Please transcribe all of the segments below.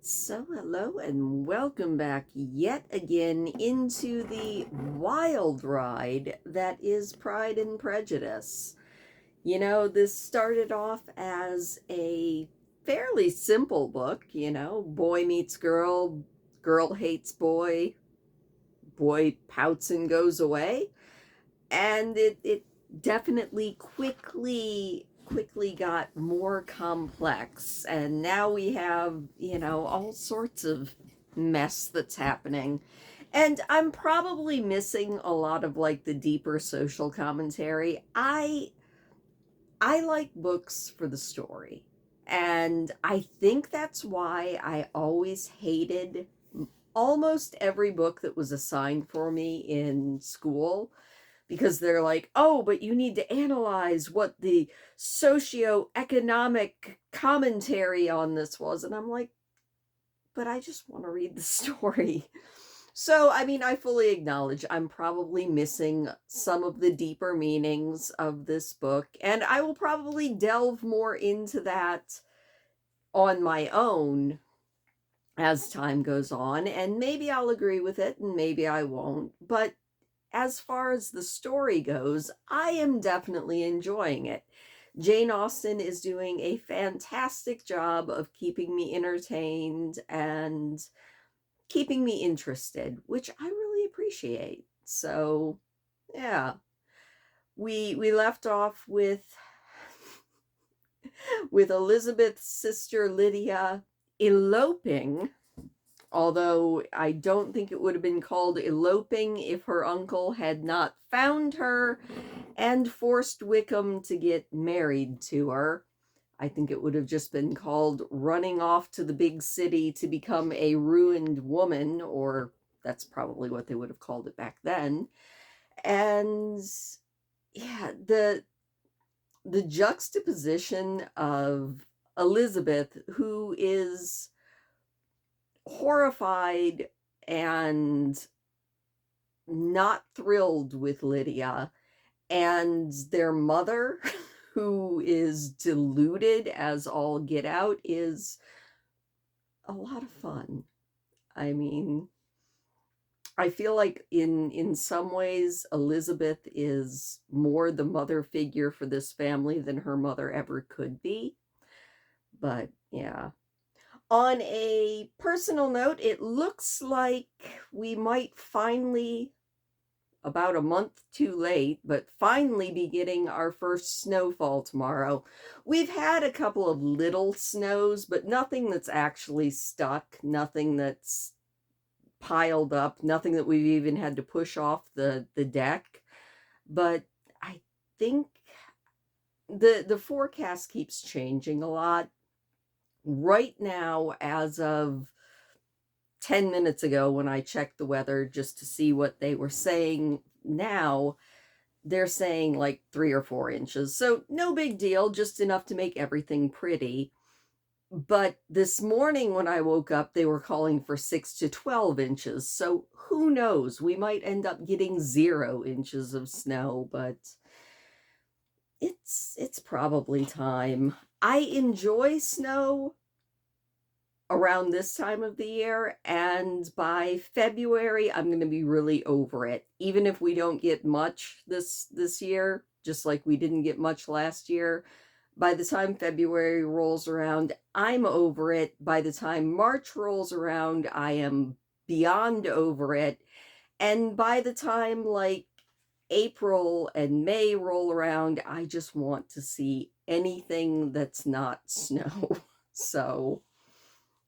So, hello and welcome back yet again into the wild ride that is Pride and Prejudice. This started off as a fairly simple book, boy meets girl, girl hates boy, boy pouts and goes away. And it definitely quickly got more complex, and now we have all sorts of mess that's happening, and I'm probably missing a lot of like the deeper social commentary. I like books for the story, and I think that's why I always hated almost every book that was assigned for me in school, because they're like, oh, but you need to analyze what the socio-economic commentary on this was. And I'm like, but I just want to read the story. So, I mean, I fully acknowledge I'm probably missing some of the deeper meanings of this book, and I will probably delve more into that on my own as time goes on, and maybe I'll agree with it and maybe I won't. But as far as the story goes, I am definitely enjoying it. Jane Austen is doing a fantastic job of keeping me entertained and keeping me interested, which I really appreciate. So, yeah, we left off with Elizabeth's sister Lydia eloping, although I don't think it would have been called eloping if her uncle had not found her and forced Wickham to get married to her. I think it would have just been called running off to the big city to become a ruined woman, or that's probably what they would have called it back then. And yeah, the juxtaposition of Elizabeth, who is horrified and not thrilled with Lydia, and their mother, who is deluded as all get out, is a lot of fun. I mean, I feel like in some ways Elizabeth is more the mother figure for this family than her mother ever could be. But yeah. On a personal note, it looks like we might finally, about a month too late, but finally be getting our first snowfall tomorrow. We've had a couple of little snows, but nothing that's actually stuck, nothing that's piled up, nothing that we've even had to push off the deck. But I think the forecast keeps changing a lot. Right now, as of 10 minutes ago, when I checked the weather just to see what they were saying now, they're saying like 3 or 4 inches. So no big deal, just enough to make everything pretty. But this morning when I woke up, they were calling for 6 to 12 inches. So who knows? We might end up getting 0 inches of snow, but it's probably time. I enjoy snow around this time of the year, and by February I'm going to be really over it. Even if we don't get much this year, just like we didn't get much last year, by the time February rolls around, I'm over it. By the time March rolls around, I am beyond over it. And by the time like April and May roll around, I just want to see anything that's not snow. So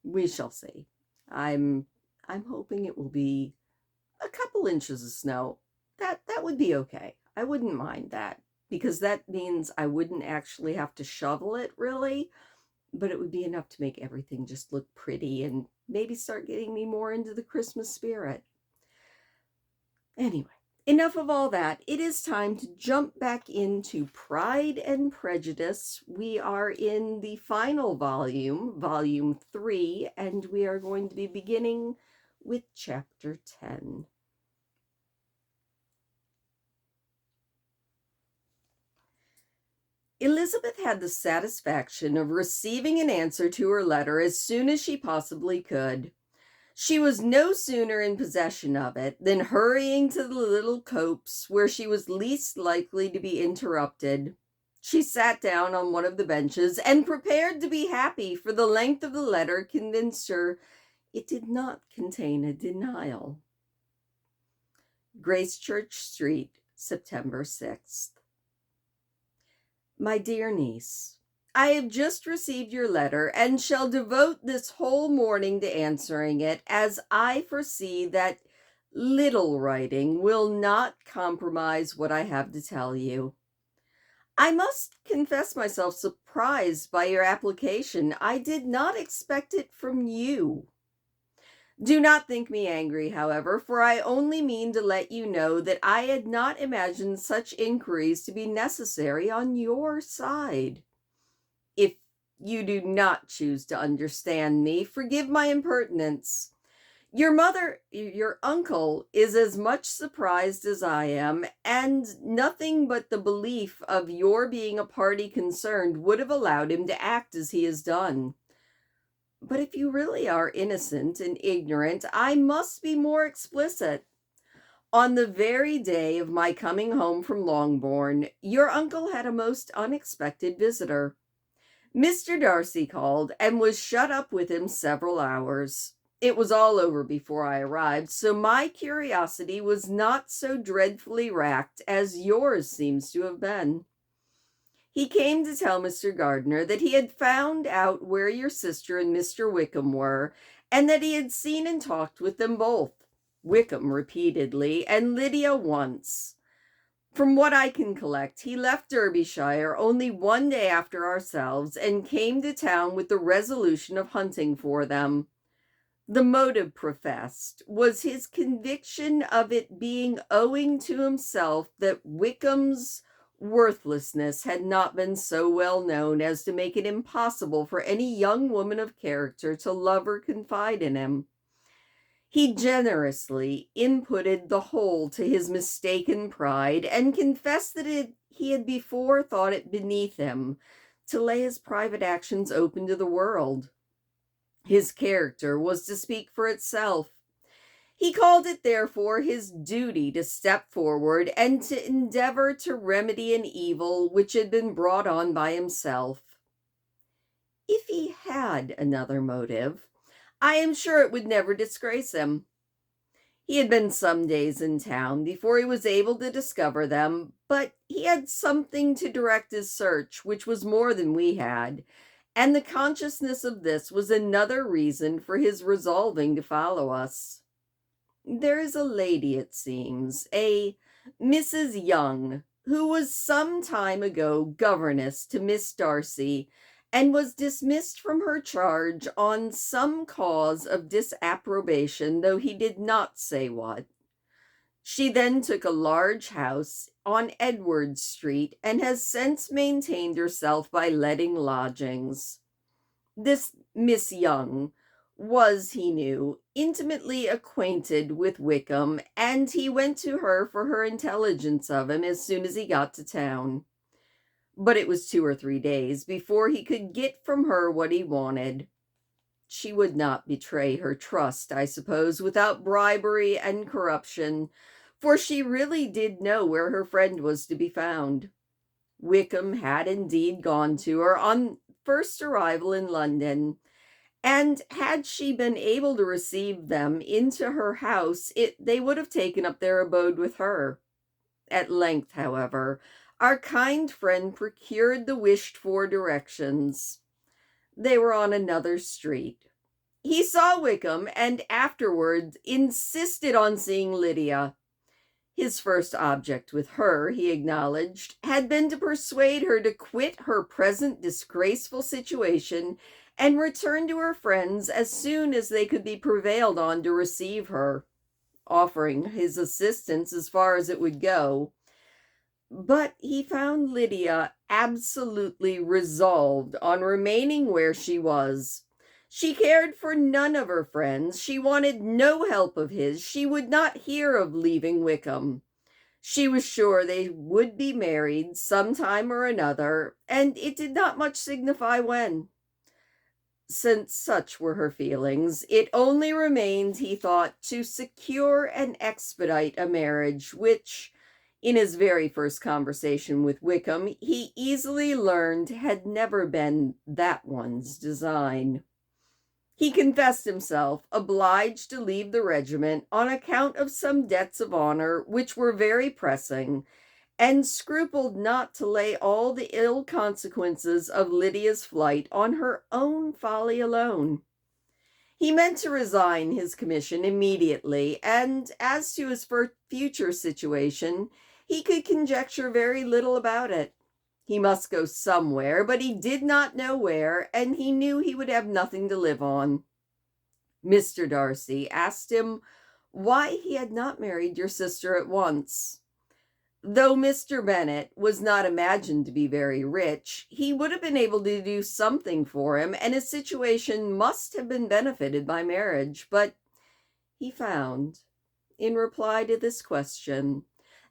we shall see. I'm I'm hoping it will be a couple inches of snow. That would be okay. I wouldn't mind that, because that means I wouldn't actually have to shovel it really, but it would be enough to make everything just look pretty and maybe start getting me more into the Christmas spirit. Anyway, enough of all that. It is time to jump back into Pride and Prejudice. We are in the final volume, volume 3, and we are going to be beginning with chapter 10. Elizabeth had the satisfaction of receiving an answer to her letter as soon as she possibly could. She was no sooner in possession of it than hurrying to the little copse where she was least likely to be interrupted. She sat down on one of the benches and prepared to be happy, for the length of the letter convinced her it did not contain a denial. Gracechurch Street, September 6th. My dear niece, I have just received your letter and shall devote this whole morning to answering it, as I foresee that little writing will not compromise what I have to tell you. I must confess myself surprised by your application. I did not expect it from you. Do not think me angry, however, for I only mean to let you know that I had not imagined such inquiries to be necessary on your side. If you do not choose to understand me, forgive my impertinence. Your uncle, is as much surprised as I am, and nothing but the belief of your being a party concerned would have allowed him to act as he has done. But if you really are innocent and ignorant, I must be more explicit. On the very day of my coming home from Longbourn, your uncle had a most unexpected visitor. Mr. Darcy called and was shut up with him several hours. It was all over before I arrived, so my curiosity was not so dreadfully racked as yours seems to have been. He came to tell Mr. Gardiner that he had found out where your sister and Mr. Wickham were, and that he had seen and talked with them both, Wickham repeatedly, and Lydia once. From what I can collect, he left Derbyshire only one day after ourselves, and came to town with the resolution of hunting for them. The motive professed was his conviction of it being owing to himself that Wickham's worthlessness had not been so well known as to make it impossible for any young woman of character to love or confide in him. He generously inputted the whole to his mistaken pride, and confessed that he had before thought it beneath him to lay his private actions open to the world. His character was to speak for itself. He called it, therefore, his duty to step forward and to endeavor to remedy an evil which had been brought on by himself. If he had another motive, I am sure it would never disgrace him. He had been some days in town before he was able to discover them, but he had something to direct his search which was more than we had, and the consciousness of this was another reason for his resolving to follow us. There is a lady, it seems, a Mrs. Young, who was some time ago governess to Miss Darcy, and was dismissed from her charge on some cause of disapprobation, though he did not say what. She then took a large house on Edward Street, and has since maintained herself by letting lodgings. This Miss Young was, he knew, intimately acquainted with Wickham, and he went to her for her intelligence of him as soon as he got to town. But it was 2 or 3 days before he could get from her what he wanted. She would not betray her trust, I suppose, without bribery and corruption, for she really did know where her friend was to be found. Wickham had indeed gone to her on first arrival in London, and had she been able to receive them into her house, they would have taken up their abode with her. At length, however, our kind friend procured the wished-for directions. They were on another street. He saw Wickham, and afterwards insisted on seeing Lydia. His first object with her, he acknowledged, had been to persuade her to quit her present disgraceful situation and return to her friends as soon as they could be prevailed on to receive her, offering his assistance as far as it would go. But he found Lydia absolutely resolved on remaining where she was. She cared for none of her friends. She wanted no help of his. She would not hear of leaving Wickham. She was sure they would be married some time or another, and it did not much signify when. Since such were her feelings, it only remained, he thought, to secure and expedite a marriage, which, in his very first conversation with Wickham, he easily learned had never been that one's design. He confessed himself obliged to leave the regiment on account of some debts of honor which were very pressing, and scrupled not to lay all the ill consequences of Lydia's flight on her own folly alone. He meant to resign his commission immediately, and as to his future situation, he could conjecture very little about it. He must go somewhere, but he did not know where, and he knew he would have nothing to live on. Mr. Darcy asked him why he had not married your sister at once. Though Mr. Bennet was not imagined to be very rich, he would have been able to do something for him, and his situation must have been benefited by marriage. But he found, in reply to this question,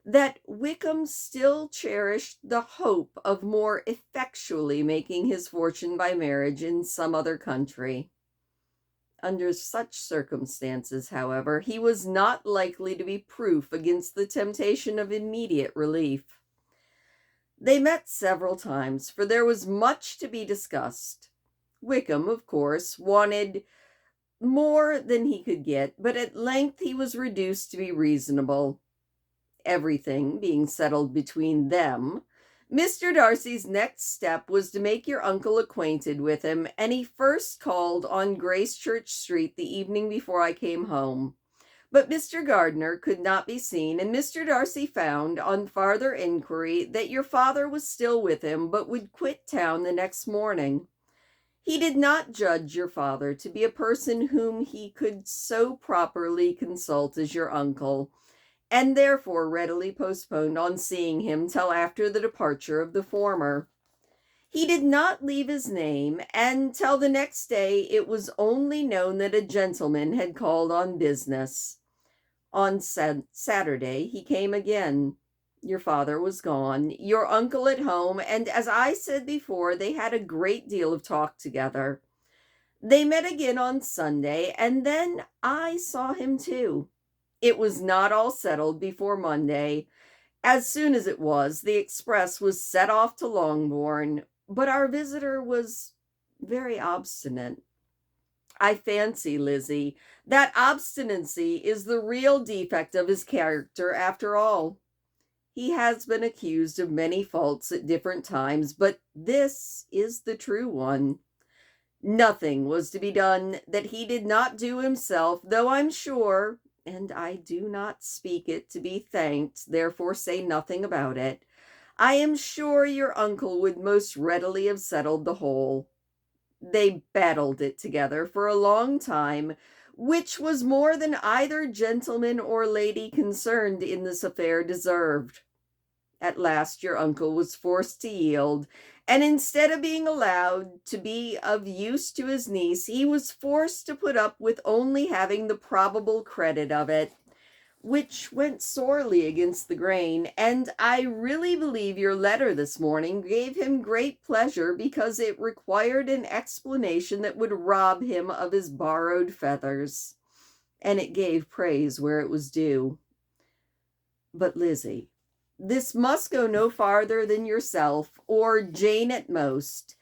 that Wickham still cherished the hope of more effectually making his fortune by marriage in some other country. Under such circumstances, however, he was not likely to be proof against the temptation of immediate relief. They met several times, for there was much to be discussed. Wickham, of course, wanted more than he could get, but at length he was reduced to be reasonable. Everything being settled between them, Mr. Darcy's next step was to make your uncle acquainted with him, and he first called on Gracechurch Street the evening before I came home. But Mr. Gardiner could not be seen, and Mr. Darcy found, on farther inquiry, that your father was still with him, but would quit town the next morning. He did not judge your father to be a person whom he could so properly consult as your uncle, and therefore readily postponed on seeing him till after the departure of the former. He did not leave his name, and till the next day it was only known that a gentleman had called on business. On Saturday he came again. Your father was gone, your uncle at home, and as I said before, they had a great deal of talk together. They met again on Sunday, and then I saw him too. It was not all settled before Monday. As soon as it was, the express was set off to Longbourn, but our visitor was very obstinate. I fancy, Lizzie, that obstinacy is the real defect of his character after all. He has been accused of many faults at different times, but this is the true one. Nothing was to be done that he did not do himself, though I'm sure, and I do not speak it to be thanked, therefore say nothing about it, I am sure your uncle would most readily have settled the whole. They battled it together for a long time, which was more than either gentleman or lady concerned in this affair deserved. At last your uncle was forced to yield, and instead of being allowed to be of use to his niece, he was forced to put up with only having the probable credit of it, which went sorely against the grain, and I really believe your letter this morning gave him great pleasure because it required an explanation that would rob him of his borrowed feathers, and it gave praise where it was due. But Lizzie, this must go no farther than yourself, or Jane at most.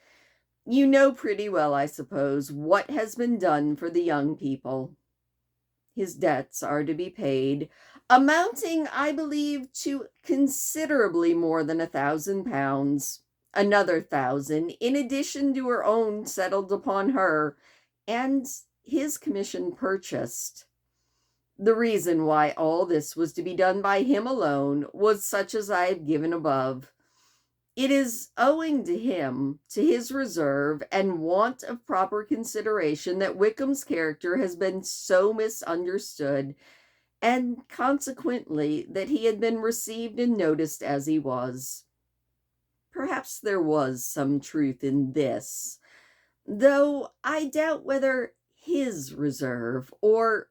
You know pretty well, I suppose, what has been done for the young people. His debts are to be paid, amounting, I believe, to considerably more than £1,000, another 1,000 in addition to her own settled upon her, and his commission purchased. The reason why all this was to be done by him alone was such as I have given above. It is owing to him, to his reserve and want of proper consideration, that Wickham's character has been so misunderstood, and consequently that he had been received and noticed as he was. Perhaps there was some truth in this, though I doubt whether his reserve or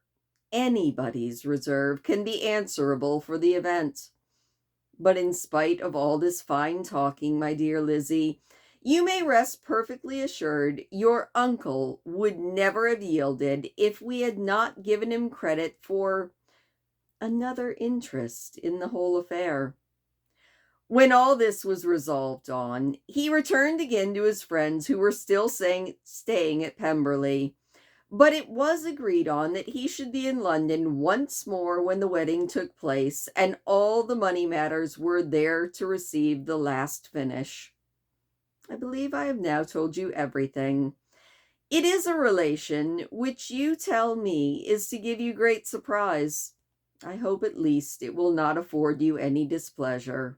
anybody's reserve can be answerable for the event. But in spite of all this fine talking, my dear Lizzie, you may rest perfectly assured your uncle would never have yielded if we had not given him credit for another interest in the whole affair. When all this was resolved on, he returned again to his friends who were still staying at Pemberley, but it was agreed on that he should be in London once more when the wedding took place, and all the money matters were there to receive the last finish. I believe I have now told you everything. It is a relation which you tell me is to give you great surprise. I hope at least it will not afford you any displeasure.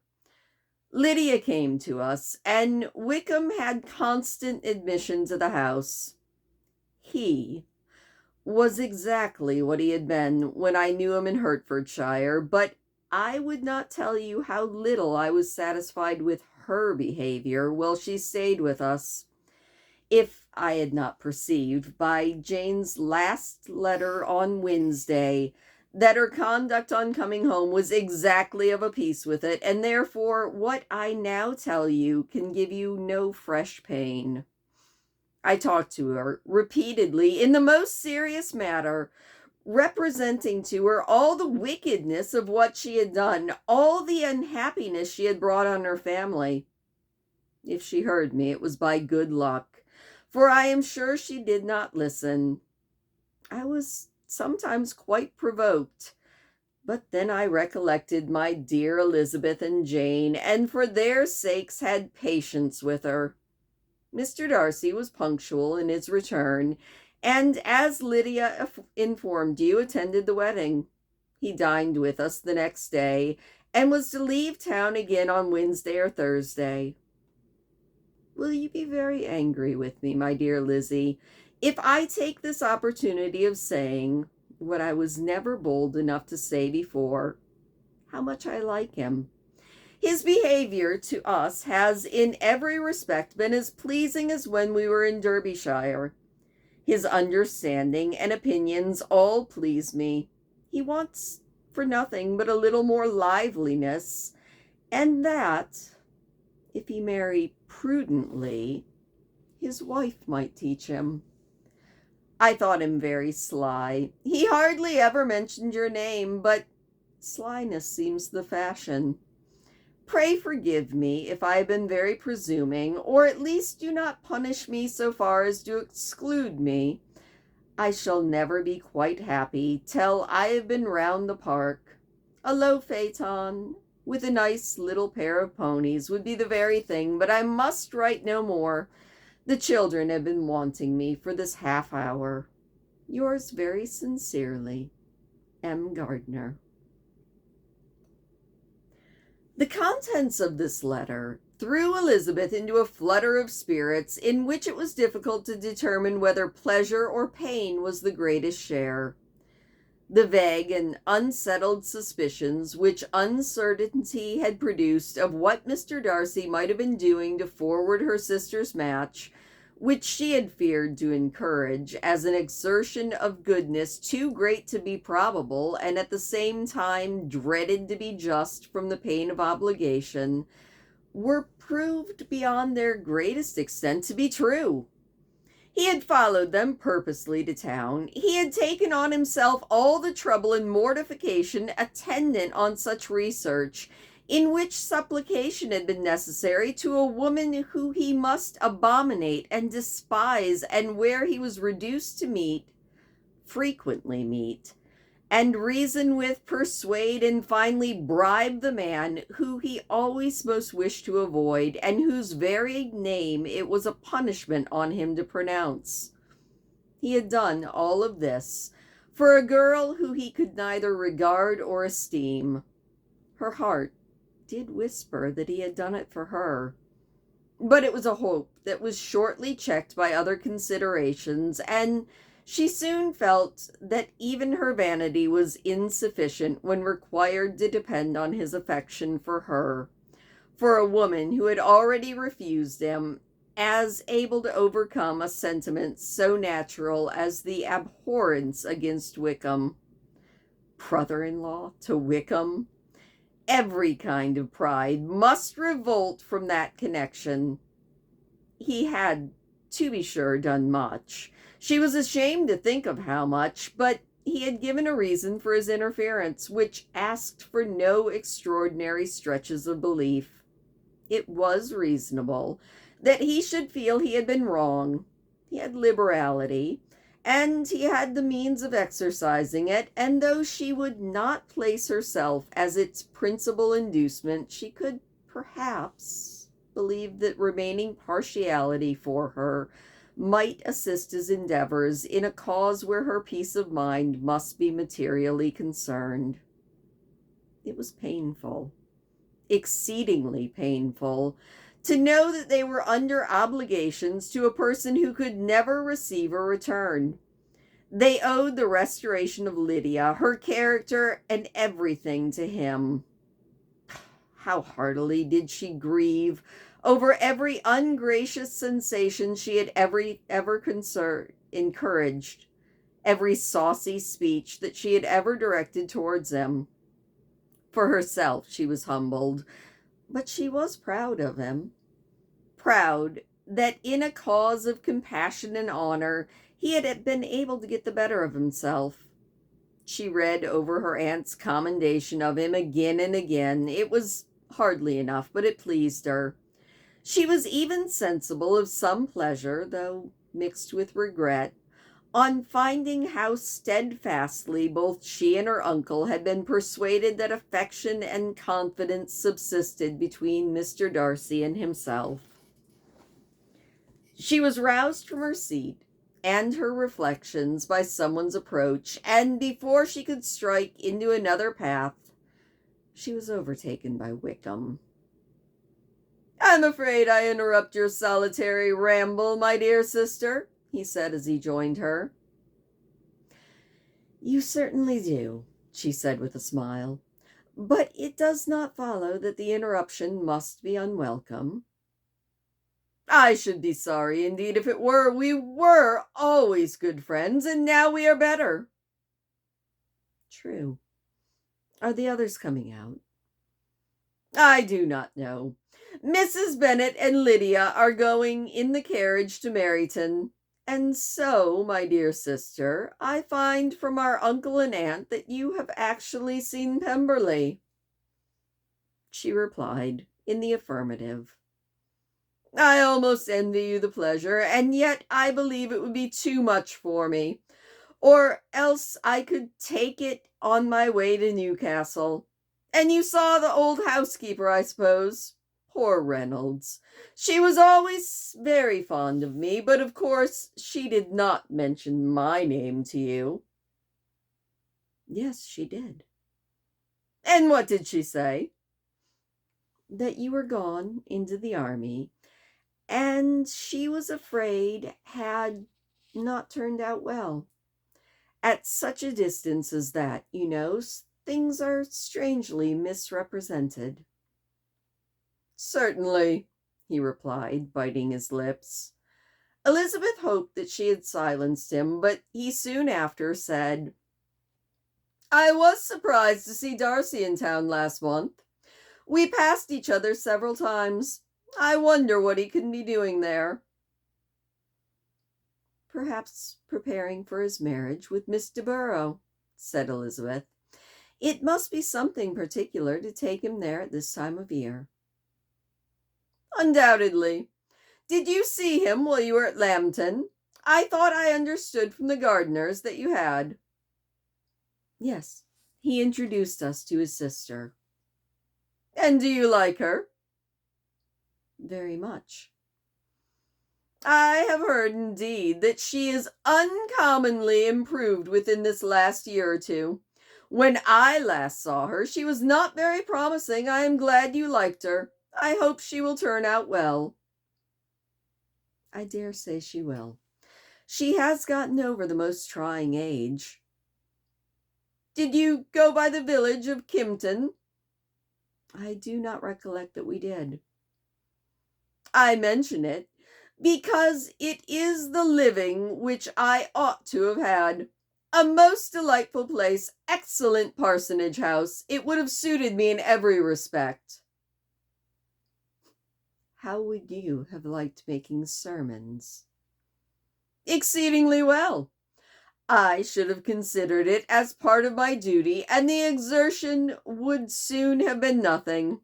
Lydia came to us, and Wickham had constant admission to the house. He was exactly what he had been when I knew him in Hertfordshire, but I would not tell you how little I was satisfied with her behavior while she stayed with us, if I had not perceived by Jane's last letter on Wednesday that her conduct on coming home was exactly of a piece with it, and therefore what I now tell you can give you no fresh pain. I talked to her repeatedly in the most serious matter, representing to her all the wickedness of what she had done, all the unhappiness she had brought on her family. If she heard me, it was by good luck, for I am sure she did not listen. I was sometimes quite provoked, but then I recollected my dear Elizabeth and Jane, and for their sakes had patience with her. Mr. Darcy was punctual in his return, and as Lydia informed you, attended the wedding. He dined with us the next day, and was to leave town again on Wednesday or Thursday. Will you be very angry with me, my dear Lizzie, if I take this opportunity of saying what I was never bold enough to say before, how much I like him? His behavior to us has in every respect been as pleasing as when we were in Derbyshire. His understanding and opinions all please me. He wants for nothing but a little more liveliness, and that, if he marry prudently, his wife might teach him. I thought him very sly. He hardly ever mentioned your name, but slyness seems the fashion. Pray forgive me if I have been very presuming, or at least do not punish me so far as to exclude me. I shall never be quite happy till I have been round the park. A low phaeton, with a nice little pair of ponies, would be the very thing, but I must write no more. The children have been wanting me for this half hour. Yours very sincerely, M. Gardner. The contents of this letter threw Elizabeth into a flutter of spirits in which it was difficult to determine whether pleasure or pain was the greatest share. The vague and unsettled suspicions which uncertainty had produced of what Mr. Darcy might have been doing to forward her sister's match, which she had feared to encourage as an exertion of goodness too great to be probable, and at the same time dreaded to be just from the pain of obligation, were proved beyond their greatest extent to be true. He had followed them purposely to town. He had taken on himself all the trouble and mortification attendant on such research, in which supplication had been necessary to a woman who he must abominate and despise, and where he was reduced to frequently meet, and reason with, persuade, and finally bribe the man who he always most wished to avoid, and whose very name it was a punishment on him to pronounce. He had done all of this for a girl who he could neither regard or esteem. Her heart did whisper that he had done it for her, but it was a hope that was shortly checked by other considerations, and she soon felt that even her vanity was insufficient when required to depend on his affection for her, for a woman who had already refused him, as able to overcome a sentiment so natural as the abhorrence against Wickham. Brother-in-law to Wickham! every kind of pride must revolt from that connection. He had, to be sure, done much. She was ashamed to think of how much, but he had given a reason for his interference, which asked for no extraordinary stretches of belief. It was reasonable that he should feel he had been wrong. He had liberality, and he had the means of exercising it, and though she would not place herself as its principal inducement, she could perhaps believe that remaining partiality for her might assist his endeavors in a cause where her peace of mind must be materially concerned. It was painful, exceedingly painful, to know that they were under obligations to a person who could never receive a return. They owed the restoration of Lydia, her character, and everything to him. How heartily did she grieve over every ungracious sensation she had ever encouraged, every saucy speech that she had ever directed towards him. For herself, she was humbled, but she was proud of him. Proud that in a cause of compassion and honor, he had been able to get the better of himself. She read over her aunt's commendation of him again and again. It was hardly enough, but it pleased her. She was even sensible of some pleasure, though mixed with regret, on finding how steadfastly both she and her uncle had been persuaded that affection and confidence subsisted between Mr. Darcy and himself. She was roused from her seat and her reflections by someone's approach, and before she could strike into another path, she was overtaken by Wickham. "I'm afraid I interrupt your solitary ramble, my dear sister," he said as he joined her. "You certainly do," she said with a smile, "but it does not follow that the interruption must be unwelcome." "I should be sorry indeed if it were. We were always good friends, and now we are better." "True. Are the others coming out?" "I do not know. Mrs. Bennet and Lydia are going in the carriage to Meryton. And so, my dear sister, I find from our uncle and aunt that you have actually seen Pemberley." She replied in the affirmative. "I almost envy you the pleasure, and yet I believe it would be too much for me. Or else I could take it on my way to Newcastle. And you saw the old housekeeper, I suppose? Poor Reynolds. She was always very fond of me, but of course she did not mention my name to you." "Yes, she did." "And what did she say?" "That you were gone into the army, and she was afraid had not turned out well. At such a distance as that, you know, things are strangely misrepresented." "Certainly," he replied, biting his lips. Elizabeth hoped that she had silenced him, but he soon after said, "I was surprised to see Darcy in town last month. We passed each other several times. I wonder what he can be doing there." "Perhaps preparing for his marriage with Miss de Bourgh," said Elizabeth. "It must be something particular to take him there at this time of year." "Undoubtedly. Did you see him while you were at Lambton? I thought I understood from the gardeners that you had." "Yes, he introduced us to his sister." "And do you like her?" "Very much." "I have heard, indeed, that she is uncommonly improved within this last year or two. When I last saw her, she was not very promising. I am glad you liked her. I hope she will turn out well." "I dare say she will. She has gotten over the most trying age." "Did you go by the village of Kympton?" "I do not recollect that we did." "I mention it because it is the living which I ought to have had. A most delightful place, excellent parsonage house. It would have suited me in every respect. How would you have liked making sermons? Exceedingly well. I should have considered it as part of my duty, and the exertion would soon have been nothing.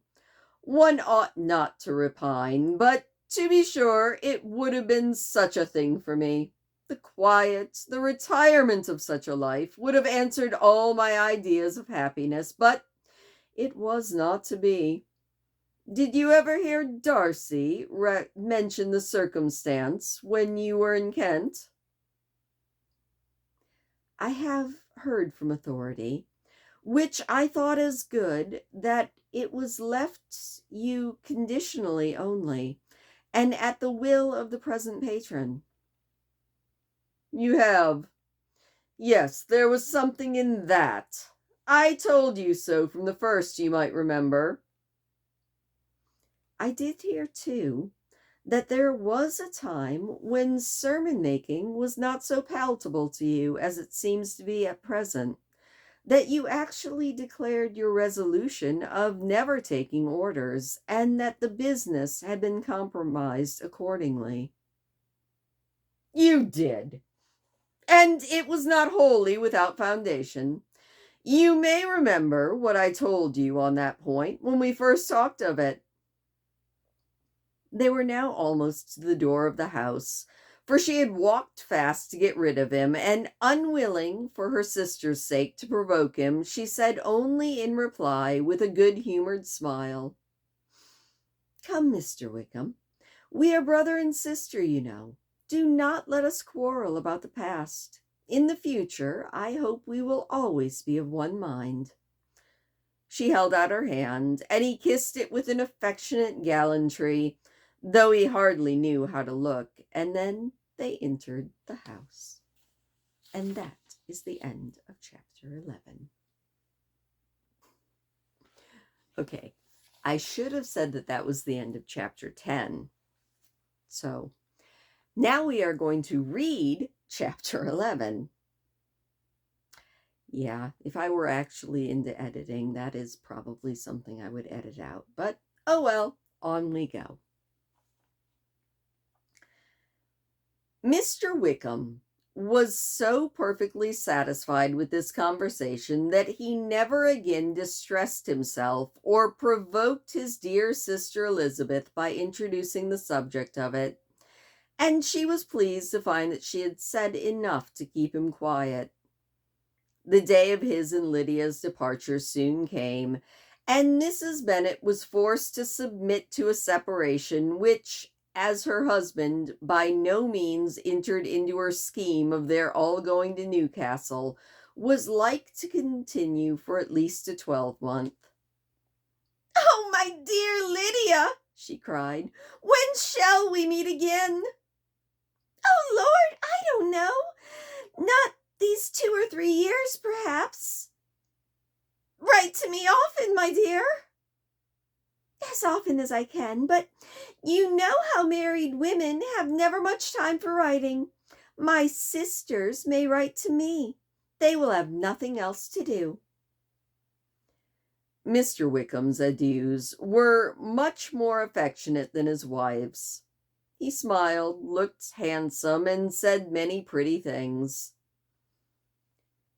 One ought not to repine, but to be sure, it would have been such a thing for me. The quiet, the retirement of such a life would have answered all my ideas of happiness, but it was not to be. Did you ever hear Darcy mention the circumstance when you were in Kent? I have heard from authority, which I thought as good, that it was left you conditionally only, and at the will of the present patron. You have. Yes, there was something in that. I told you so from the first, you might remember. I did hear, too, that there was a time when sermon making was not so palatable to you as it seems to be at present, that you actually declared your resolution of never taking orders, and that the business had been compromised accordingly. You did. And it was not wholly without foundation. You may remember what I told you on that point when we first talked of it. They were now almost to the door of the house, for she had walked fast to get rid of him, and unwilling, for her sister's sake, to provoke him, she said only in reply, with a good-humored smile, "Come, Mr. Wickham, we are brother and sister, you know. Do not let us quarrel about the past. In the future, I hope we will always be of one mind." She held out her hand, and he kissed it with an affectionate gallantry, though he hardly knew how to look, and then they entered the house. And that is the end of chapter 11. Okay, I should have said that that was the end of chapter 10. So now we are going to read chapter 11. Yeah, if I were actually into editing, that is probably something I would edit out. But oh well, on we go. Mr. Wickham was so perfectly satisfied with this conversation that he never again distressed himself or provoked his dear sister Elizabeth by introducing the subject of it, and she was pleased to find that she had said enough to keep him quiet. The day of his and Lydia's departure soon came, and Mrs. Bennet was forced to submit to a separation which, as her husband by no means entered into her scheme of their all going to Newcastle, was like to continue for at least a 12-month. "Oh, my dear Lydia," she cried, "when shall we meet again?" "Oh, Lord, I don't know. Not these 2 or 3 years, perhaps." "Write to me often, my dear." "As often as I can, but you know how married women have never much time for writing. My sisters may write to me. They will have nothing else to do." Mr. Wickham's adieus were much more affectionate than his wife's. He smiled, looked handsome, and said many pretty things.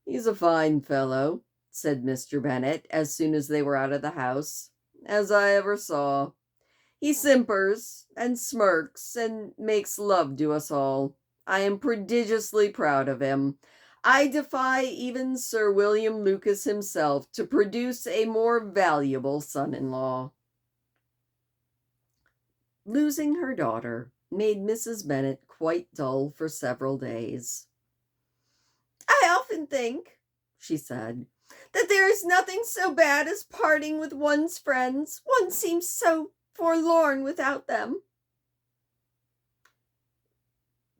"He's a fine fellow," said Mr. Bennet, as soon as they were out of the house, "as I ever saw. He simpers, and smirks, and makes love to us all. I am prodigiously proud of him. I defy even Sir William Lucas himself to produce a more valuable son-in-law." Losing her daughter made Mrs. Bennet quite dull for several days. "I often think," she said, "that there is nothing so bad as parting with one's friends. One seems so forlorn without them."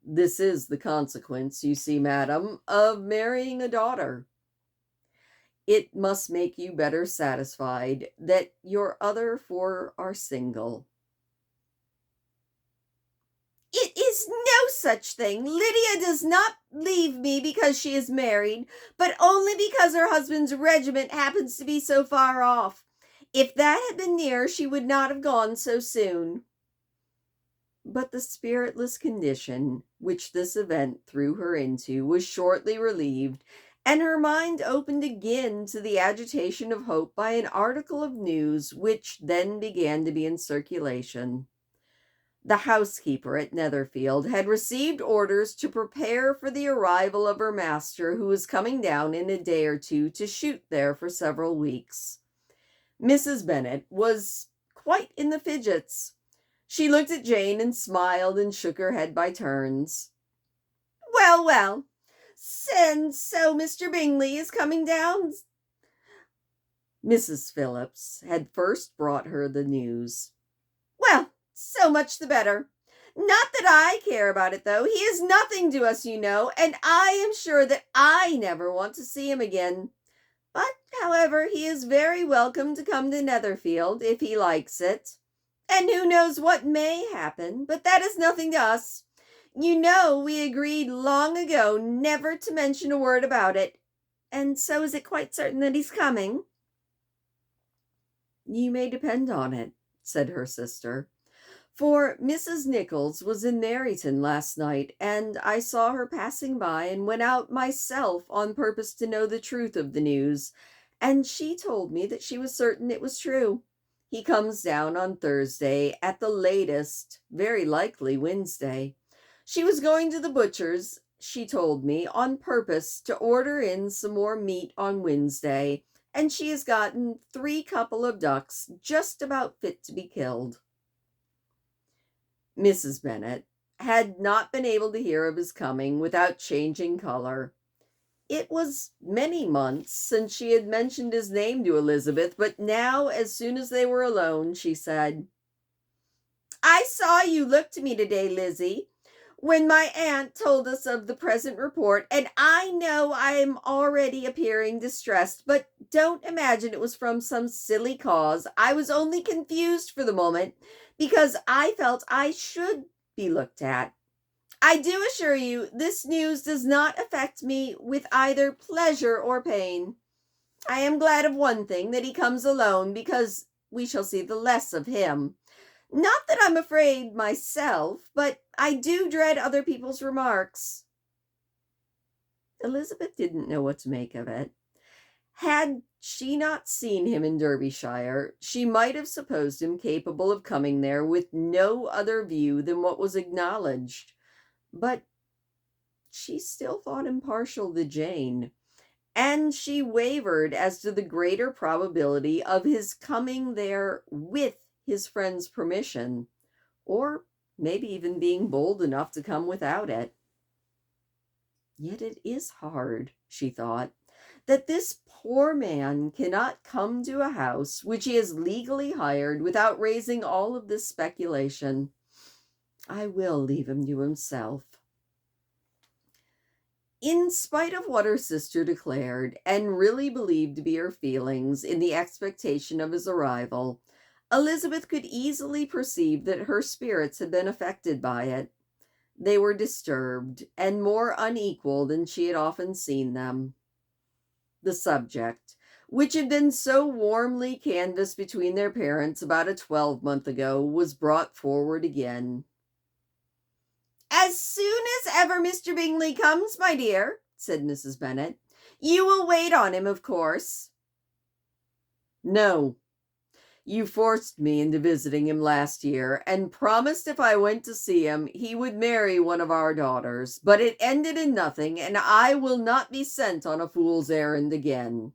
"This is the consequence, you see, madam, of marrying a daughter. It must make you better satisfied that your other 4 are single." It is no such thing. Lydia does not leave me because she is married, but only because her husband's regiment happens to be so far off. If that had been near, she would not have gone so soon. But the spiritless condition which this event threw her into was shortly relieved, and her mind opened again to the agitation of hope by an article of news which then began to be in circulation. The housekeeper at Netherfield had received orders to prepare for the arrival of her master, who was coming down in a day or two to shoot there for several weeks. Mrs. Bennet was quite in the fidgets. She looked at Jane and smiled and shook her head by turns. "Well, well, and so Mr. Bingley is coming down?" Mrs. Phillips had first brought her the news. "Well, so much the better. Not that I care about it, though. He is nothing to us, you know, and I am sure that I never want to see him again. But, however, he is very welcome to come to Netherfield, if he likes it. And who knows what may happen, but that is nothing to us. You know we agreed long ago never to mention a word about it. And so is it quite certain that he's coming?" "You may depend on it," said her sister, "for Mrs. Nichols was in Meryton last night, and I saw her passing by and went out myself on purpose to know the truth of the news, and she told me that she was certain it was true. He comes down on Thursday, at the latest, very likely Wednesday. She was going to the butcher's, she told me, on purpose to order in some more meat on Wednesday, and she has gotten 3 couple of ducks just about fit to be killed." Mrs. Bennet had not been able to hear of his coming without changing color. It was many months since she had mentioned his name to Elizabeth, but now, as soon as they were alone, she said, "I saw you look to me today, Lizzie, when my aunt told us of the present report, and I know I am already appearing distressed, but don't imagine it was from some silly cause. I was only confused for the moment, because I felt I should be looked at. I do assure you, this news does not affect me with either pleasure or pain. I am glad of one thing, that he comes alone, because we shall see the less of him. Not that I'm afraid myself, but I do dread other people's remarks." Elizabeth didn't know what to make of it. Had she not seen him in Derbyshire, she might have supposed him capable of coming there with no other view than what was acknowledged. But she still thought him partial to Jane, and she wavered as to the greater probability of his coming there with his friend's permission, or maybe even being bold enough to come without it. Yet it is hard, she thought, that this poor man cannot come to a house which he has legally hired without raising all of this speculation. I will leave him to himself. In spite of what her sister declared, and really believed to be her feelings in the expectation of his arrival, Elizabeth could easily perceive that her spirits had been affected by it. They were disturbed, and more unequal than she had often seen them. The subject, which had been so warmly canvassed between their parents about a 12-month ago, was brought forward again. "As soon as ever Mr. Bingley comes, my dear," said Mrs. Bennet, "you will wait on him, of course." "No. You forced me into visiting him last year, and promised if I went to see him, he would marry one of our daughters. But it ended in nothing, and I will not be sent on a fool's errand again."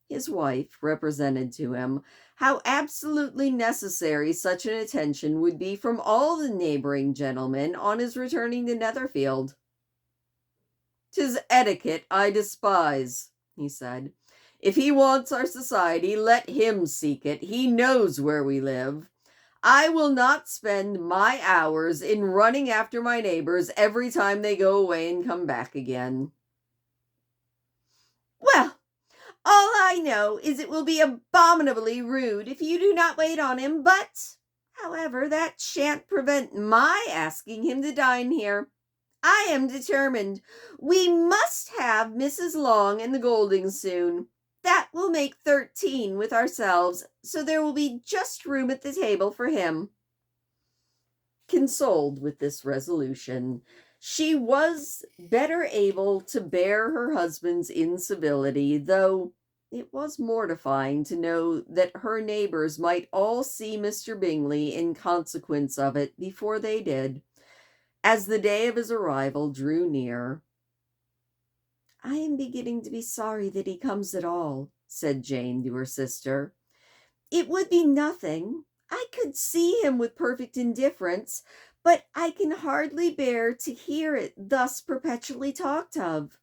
His wife represented to him how absolutely necessary such an attention would be from all the neighboring gentlemen on his returning to Netherfield. "'Tis etiquette I despise," he said. "If he wants our society, let him seek it. He knows where we live. I will not spend my hours in running after my neighbors every time they go away and come back again." "Well, all I know is it will be abominably rude if you do not wait on him, but However, that shan't prevent my asking him to dine here. I am determined. We must have Mrs. Long and the Goldings soon. That will make 13 with ourselves, so there will be just room at the table for him." Consoled with this resolution, she was better able to bear her husband's incivility, though it was mortifying to know that her neighbors might all see Mr. Bingley in consequence of it before they did, as the day of his arrival drew near. "I am beginning to be sorry that he comes at all," said Jane to her sister. "It would be nothing. I could see him with perfect indifference, but I can hardly bear to hear it thus perpetually talked of.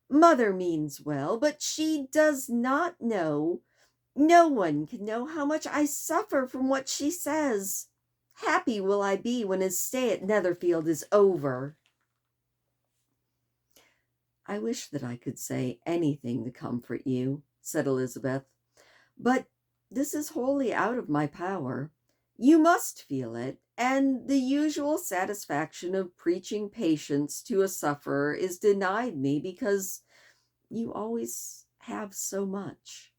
Mother means well, but she does not know. No one can know how much I suffer from what she says. Happy will I be when his stay at Netherfield is over." "I wish that I could say anything to comfort you," said Elizabeth, "but this is wholly out of my power. You must feel it, and the usual satisfaction of preaching patience to a sufferer is denied me because you always have so much."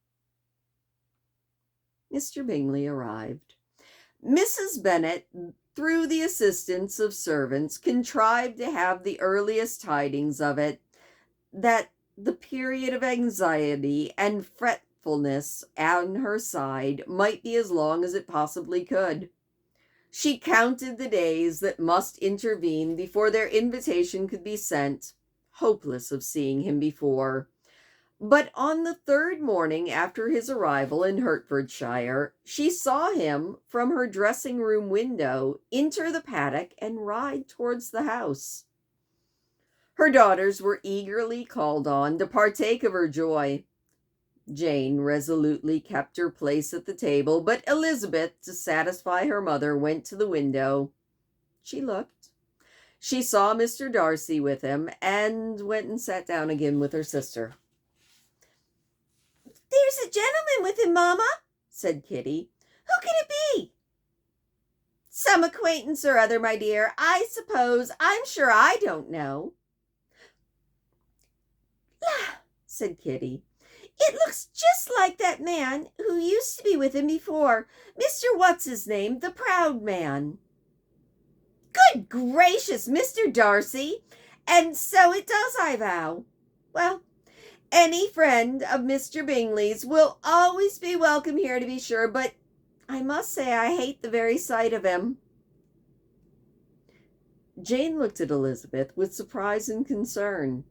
Mr. Bingley arrived. Mrs. Bennet, through the assistance of servants, contrived to have the earliest tidings of it, that the period of anxiety and fretfulness on her side might be as long as it possibly could. She counted the days that must intervene before their invitation could be sent, hopeless of seeing him before. But on the third morning after his arrival in Hertfordshire, she saw him from her dressing-room window enter the paddock and ride towards the house. Her daughters were eagerly called on to partake of her joy. Jane resolutely kept her place at the table, but Elizabeth, to satisfy her mother, went to the window. She looked. She saw Mr. Darcy with him, and went and sat down again with her sister. "There's a gentleman with him, mamma," said Kitty. "Who can it be?" "Some acquaintance or other, my dear, I suppose. I'm sure I don't know." "La," said Kitty, "it looks just like that man who used to be with him before, Mr. What's-his-name, the proud man." "Good gracious, Mr. Darcy! And so it does, I vow. Well, any friend of Mr. Bingley's will always be welcome here, to be sure, but I must say I hate the very sight of him." Jane looked at Elizabeth with surprise and concern.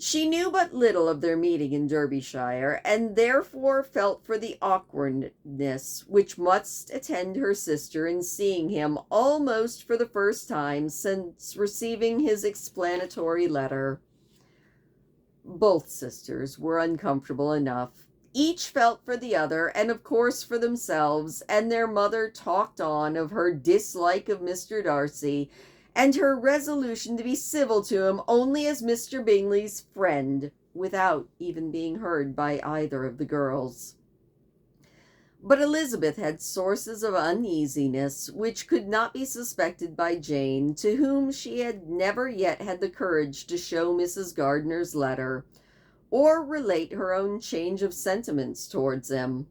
She knew but little of their meeting in Derbyshire, and therefore felt for the awkwardness which must attend her sister in seeing him almost for the first time since receiving his explanatory letter. Both sisters were uncomfortable enough. Each felt for the other, and of course for themselves, and their mother talked on of her dislike of Mr. Darcy, and her resolution to be civil to him only as Mr. Bingley's friend, without even being heard by either of the girls. But Elizabeth had sources of uneasiness which could not be suspected by Jane, to whom she had never yet had the courage to show Mrs. Gardiner's letter, or relate her own change of sentiments towards him.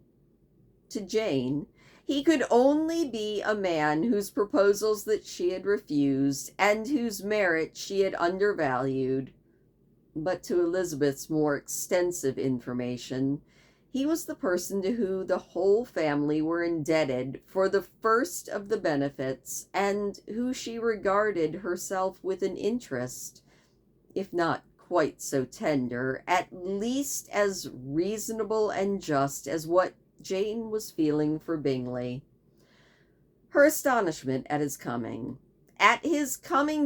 To Jane, he could only be a man whose proposals that she had refused, and whose merit she had undervalued. But to Elizabeth's more extensive information, he was the person to whom the whole family were indebted for the first of the benefits, and who she regarded herself with an interest, if not quite so tender, at least as reasonable and just as what Jane was feeling for Bingley. Her astonishment at his coming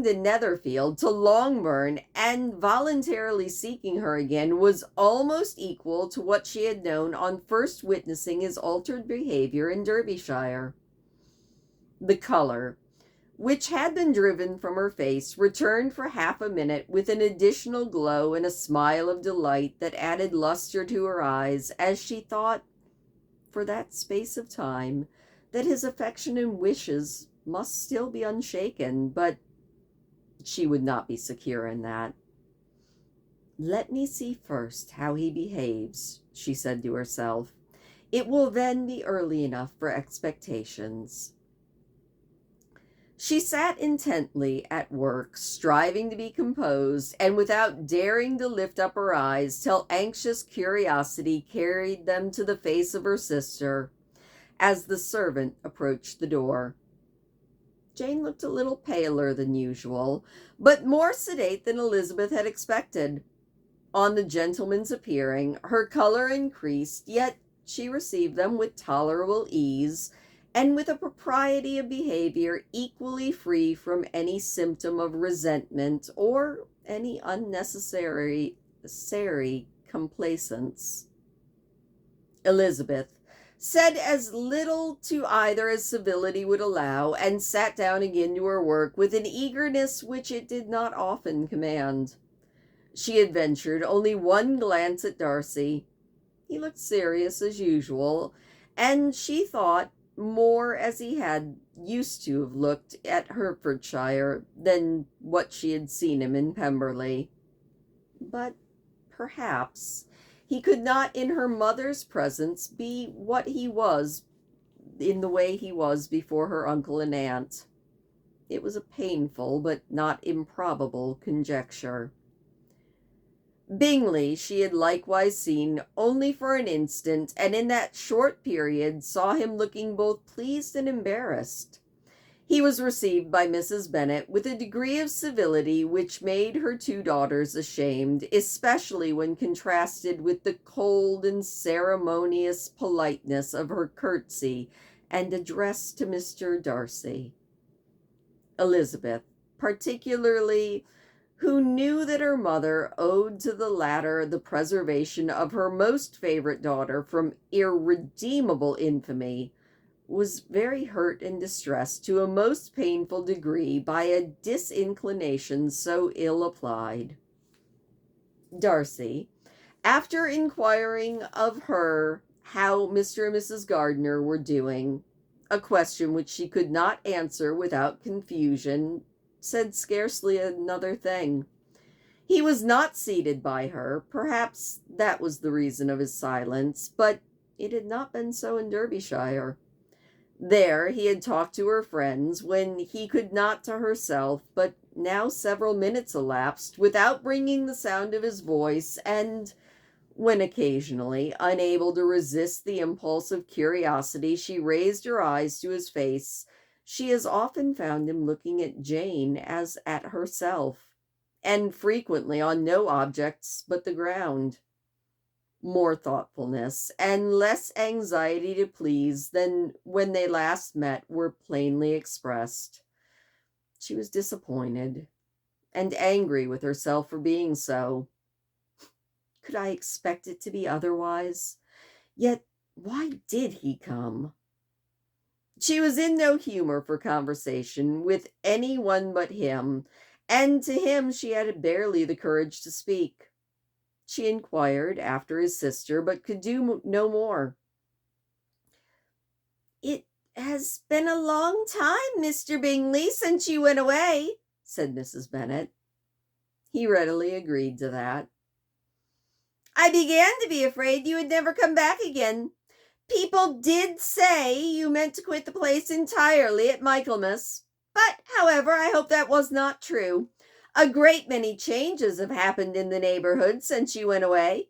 to Netherfield, to Longbourn, and voluntarily seeking her again, was almost equal to what she had known on first witnessing his altered behavior in Derbyshire. The color, which had been driven from her face, returned for half a minute with an additional glow and a smile of delight that added luster to her eyes, as she thought, for that space of time, that his affection and wishes must still be unshaken, but she would not be secure in that. "Let me see first how he behaves," she said to herself. "It will then be early enough for expectations." She sat intently at work, striving to be composed, and without daring to lift up her eyes till anxious curiosity carried them to the face of her sister, as the servant approached the door. Jane looked a little paler than usual, but more sedate than Elizabeth had expected. On the gentleman's appearing, her color increased, yet she received them with tolerable ease, and with a propriety of behavior equally free from any symptom of resentment or any unnecessary complaisance. Elizabeth said as little to either as civility would allow, and sat down again to her work with an eagerness which it did not often command. She had ventured only one glance at Darcy. He looked serious as usual, and she thought more as he had used to have looked at Hertfordshire than what she had seen him in Pemberley. But perhaps he could not in her mother's presence be what he was in the way he was before her uncle and aunt. It was a painful but not improbable conjecture. Bingley she had likewise seen only for an instant, and in that short period saw him looking both pleased and embarrassed. He was received by Mrs. Bennet with a degree of civility which made her two daughters ashamed, especially when contrasted with the cold and ceremonious politeness of her curtsy and address to Mr. Darcy. Elizabeth, particularly, who knew that her mother owed to the latter the preservation of her most favorite daughter from irredeemable infamy, was very hurt and distressed to a most painful degree by a disinclination so ill applied. Darcy, after inquiring of her how Mr. and Mrs. Gardiner were doing, a question which she could not answer without confusion, said scarcely another thing. He was not seated by her. Perhaps that was the reason of his silence, but it had not been so in Derbyshire. There he had talked to her friends, when he could not to herself, but now several minutes elapsed without bringing the sound of his voice, and when occasionally, unable to resist the impulse of curiosity, she raised her eyes to his face, she as often found him looking at Jane as at herself, and frequently on no objects but the ground. More thoughtfulness and less anxiety to please than when they last met were plainly expressed. She was disappointed and angry with herself for being so. Could I expect it to be otherwise? Yet why did he come? She was in no humor for conversation with any one but him, and to him she had barely the courage to speak. She inquired after his sister, but could do no more. "It has been a long time, Mr. Bingley, since you went away," said Mrs. Bennet. He readily agreed to that. "I began to be afraid you would never come back again. People did say you meant to quit the place entirely at Michaelmas, but, however, I hope that was not true. A great many changes have happened in the neighborhood since you went away.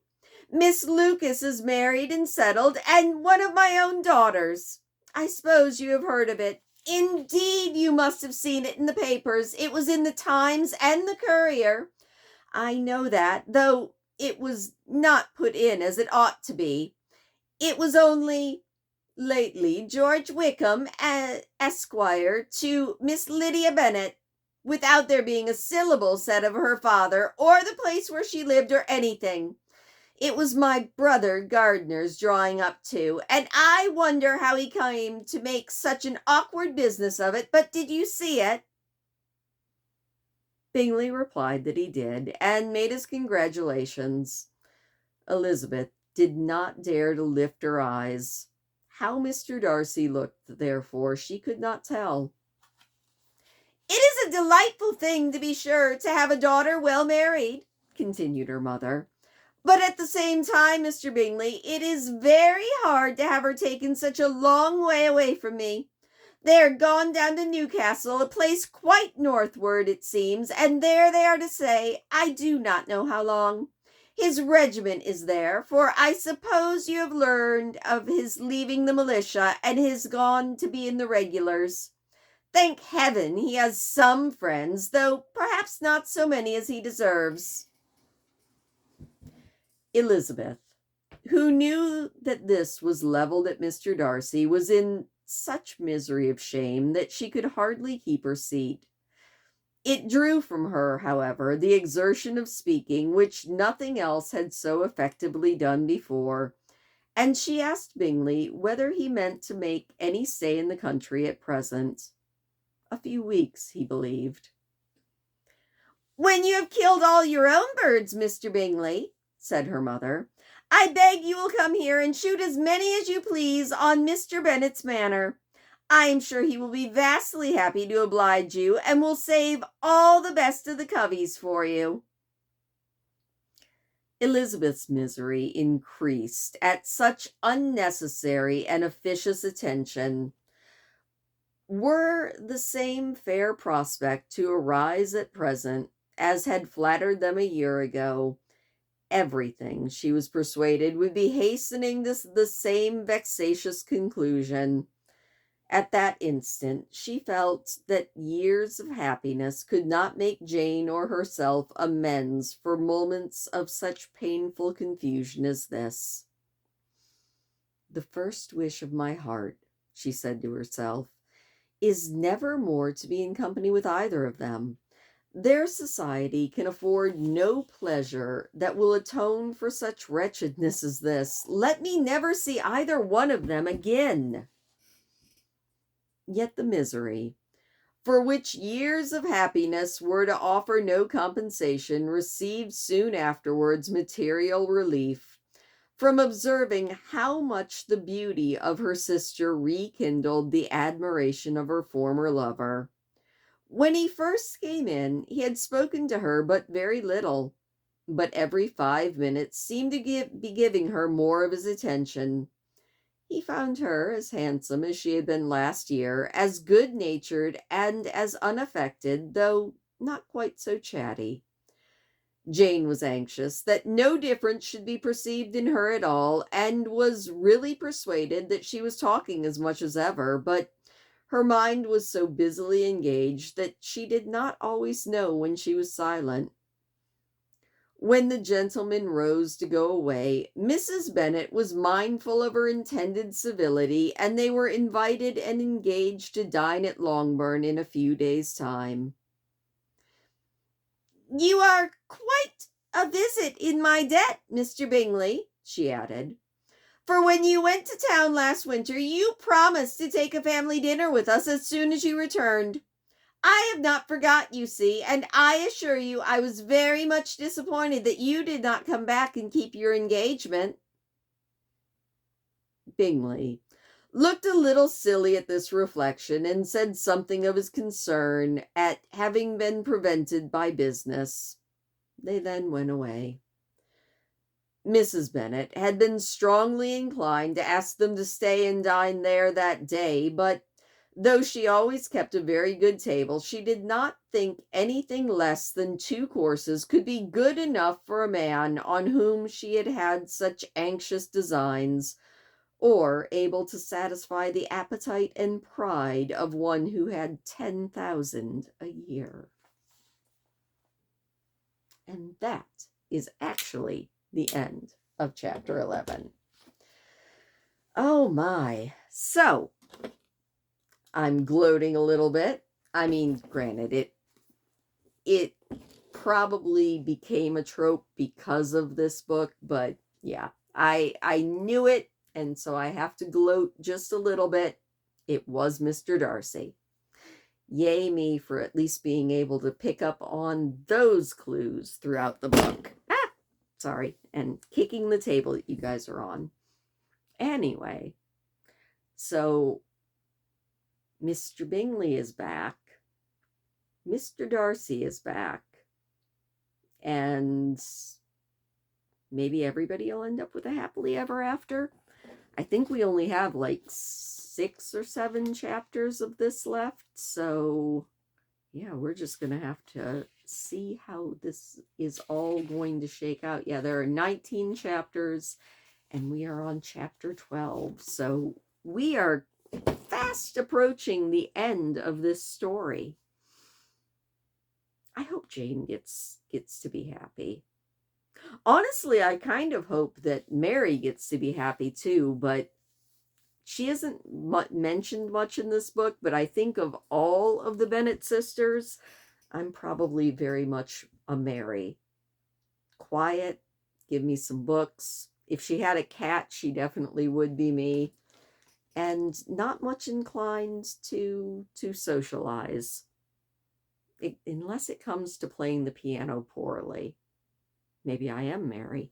Miss Lucas is married and settled, and one of my own daughters. I suppose you have heard of it. Indeed, you must have seen it in the papers. It was in the Times and the Courier. I know that, though it was not put in as it ought to be. It was only lately George Wickham, Esquire, to Miss Lydia Bennet, without there being a syllable said of her father, or the place where she lived, or anything. It was my brother Gardiner's drawing up to, and I wonder how he came to make such an awkward business of it. But did you see it?" Bingley replied that he did, and made his congratulations. Elizabeth did not dare to lift her eyes. How Mr. Darcy looked, therefore, she could not tell. "It is a delightful thing, to be sure, to have a daughter well married," continued her mother. "But at the same time, Mr. Bingley, it is very hard to have her taken such a long way away from me. They are gone down to Newcastle, a place quite northward, it seems, and there they are to stay, I do not know how long. His regiment is there, for I suppose you have learned of his leaving the militia, and has gone to be in the regulars. Thank heaven he has some friends, though perhaps not so many as he deserves." Elizabeth, who knew that this was levelled at Mr. Darcy, was in such misery of shame that she could hardly keep her seat. It drew from her, however, the exertion of speaking, which nothing else had so effectively done before, and she asked Bingley whether he meant to make any stay in the country at present. A few weeks, he believed. "When you have killed all your own birds, Mr. Bingley," said her mother, "I beg you will come here and shoot as many as you please on Mr. Bennet's manor. I am sure he will be vastly happy to oblige you, and will save all the best of the coveys for you." Elizabeth's misery increased at such unnecessary and officious attention. Were the same fair prospect to arise at present as had flattered them a year ago, everything, she was persuaded, would be hastening the same vexatious conclusion. At that instant, she felt that years of happiness could not make Jane or herself amends for moments of such painful confusion as this. "The first wish of my heart," she said to herself, "is never more to be in company with either of them. Their society can afford no pleasure that will atone for such wretchedness as this. Let me never see either one of them again." Yet the misery, for which years of happiness were to offer no compensation, received soon afterwards material relief from observing how much the beauty of her sister rekindled the admiration of her former lover. When he first came in, he had spoken to her but very little, but every 5 minutes seemed to be giving her more of his attention. He found her as handsome as she had been last year, as good-natured and as unaffected, though not quite so chatty. Jane was anxious that no difference should be perceived in her at all, and was really persuaded that she was talking as much as ever, but her mind was so busily engaged that she did not always know when she was silent. When the gentlemen rose to go away, Mrs. Bennet was mindful of her intended civility, and they were invited and engaged to dine at Longbourn in a few days' time. "You are quite a visit in my debt, Mr. Bingley," she added, "for when you went to town last winter, you promised to take a family dinner with us as soon as you returned. I have not forgot, you see, and I assure you I was very much disappointed that you did not come back and keep your engagement." Bingley looked a little silly at this reflection, and said something of his concern at having been prevented by business. They then went away. Mrs. Bennet had been strongly inclined to ask them to stay and dine there that day, but though she always kept a very good table, she did not think anything less than 2 courses could be good enough for a man on whom she had had such anxious designs, or able to satisfy the appetite and pride of one who had 10,000 a year. And that is actually the end of chapter 11. Oh my. So, I'm gloating a little bit. I mean, granted, it probably became a trope because of this book, but yeah, I knew it, and so I have to gloat just a little bit. It was Mr. Darcy. Yay me for at least being able to pick up on those clues throughout the book. Sorry, and kicking the table that you guys are on. Anyway, So Mr. Bingley is back. Mr. Darcy is back. And maybe everybody will end up with a happily ever after. I think we only have like 6 or 7 chapters of this left. So yeah, we're just going to have to see how this is all going to shake out. Yeah, there are 19 chapters and we are on chapter 12. So we are fast approaching the end of this story. I hope Jane gets to be happy. Honestly, I kind of hope that Mary gets to be happy too, but she isn't mentioned much in this book. But I think of all of the Bennet sisters, I'm probably very much a Mary. Quiet, give me some books. If she had a cat, she definitely would be me. And not much inclined to socialize. Unless it comes to playing the piano poorly. Maybe I am Mary.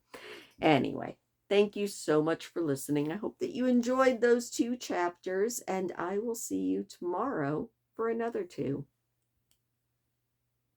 Anyway, thank you so much for listening. I hope that you enjoyed those 2 chapters, and I will see you tomorrow for another 2.